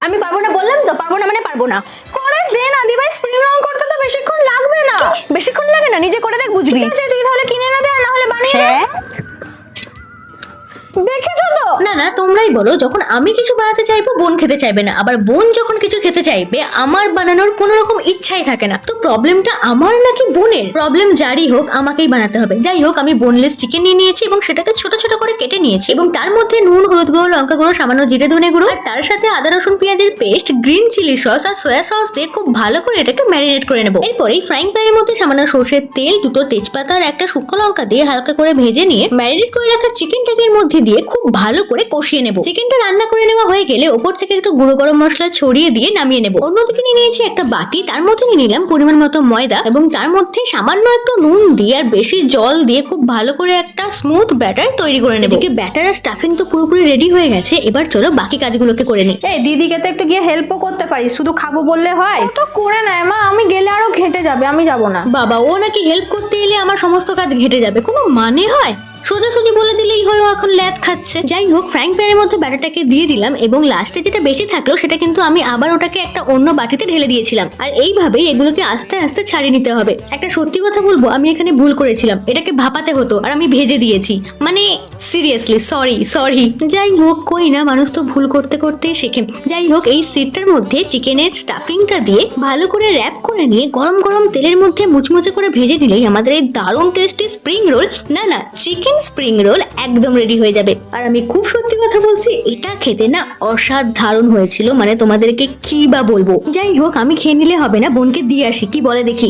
আমি পারবো না বললাম তো, পারবো না মানে পারবো না। করে দে না দিভাই, স্প্রিং রোল করতে তো বেশিক্ষণ লাগবে না। বেশিক্ষণ লাগে না, নিজে করে দেখ বুঝবি। ঠিক আছে, তুই তাহলে কিনে এনে দে, আর না হলে বানিয়ে দে। হ্যাঁ দেখেছো তো? না না, তোমরাই বলো, যখন আমি কিছু বানাতে চাইবো বোন খেতে চাইবে না, আবার বোন যখন কিছু খেতে চাইবে আমার বানানোর কোনো রকম ইচ্ছাই থাকে না। তো প্রবলেমটা আমার নাকি বোনের? প্রবলেম যারই হোক আমাকেই বানাতে হবে। যাই হোক, আমি বোনলেস চিকেন নিয়ে নিয়েছি এবং সেটাকে ছোট ছোট করে কেটে নিয়েছি এবং তার মধ্যে নুন, হলুদ গুঁড়ো, লঙ্কা গুঁড়ো, সামান্য জিরে ধনে গুঁড়ো আর তার সাথে আদা রসুন পেঁয়াজের পেস্ট, গ্রিন চিলি সস আর সয়া সস দিয়ে খুব ভালো করে এটাকে ম্যারিনেট করে নেবো। এরপরে ফ্রাইং প্যানের মধ্যে সামান্য সর্ষের তেল, দুটো তেজপাতা আর একটা শুকনো লঙ্কা দিয়ে হালকা করে ভেজে নিয়ে ম্যারিনেট করে রাখা চিকেনটাকে এর মধ্যে দিয়ে খুব ভালো করে কষিয়ে নেব। চিকেনটা রান্না করে নেওয়া হয়ে গেলে ওপর থেকে একটু গুঁড়ো গরম মশলা ছড়িয়ে দিয়ে নামিয়ে নেব। অন্যদিকে নিয়ে নিয়েছি একটা বাটি, তার মধ্যে নিয়ে নিলাম পরিমাণ মতো ময়দা এবং তার মধ্যে সামান্য একটু নুন দিয়ে আর বেশি জল দিয়ে খুব ভালো করে একটা স্মুথ ব্যাটার তৈরি করে নেব। এদিকে ব্যাটার আর স্টাফিং তো পুরোপুরি রেডি হয়ে গেছে, এবার চলো বাকি কাজগুলোকে করে নিই। এই দিদিকে তো একটু গিয়ে হেল্পও করতে পারিস, শুধু খাবো বললে হয়? তো করে নেয় মা, আমি গেলে আরো ঘেটে যাবে, আমি যাব না। বাবা, ও নাকি হেল্প করতে এলে আমার সমস্ত কাজ ঘেটে যাবে, কোনো মানে হয়? সোজাসুজি বলে দিলেই হয় ও এখন ল্যাদ খাচ্ছে। যাই হোক, ফ্রাইং প্যানের মধ্যে ব্যাটারটাকে দিয়ে দিলাম এবং লাস্টে যেটা বেশি থাকলো সেটা কিন্তু আমি আবার ওটাকে একটা অন্য বাটিতে ঢেলে দিয়েছিলাম। আর এইভাবেই এগুলোকে আস্তে আস্তে ছাড়িয়ে নিতে হবে। একটা সত্যি কথা বলবো, আমি এখানে ভুল করেছিলাম, এটাকে ভাপাতে হতো আর আমি ভেজে দিয়েছি। মানে সিরিয়াসলি সরি। যাই হোক, কই না, মানুষ তো ভুল করতে করতেই শেখে। যাই হোক, এই সিটটার মধ্যে চিকেনের স্টাফিংটা দিয়ে ভালো করে র্যাপ করে নিয়ে গরম গরম তেলের মধ্যে মুচমুচে করে ভেজে দিলেই আমাদের এই দারুণ টেস্টি স্প্রিং রোল, না চিকেন স্প্রিং রোল একদম রেডি হয়ে যাবে। আর আমি খুব সত্যি কথা বলছি, এটা খেতে না অসাধারণ হয়েছিল, মানে তোমাদেরকে কি বা বলবো। যাই হোক, আমি খেয়ে নিলে হবে না, বোনকে দিয়ে আসি, কি বলে দেখি।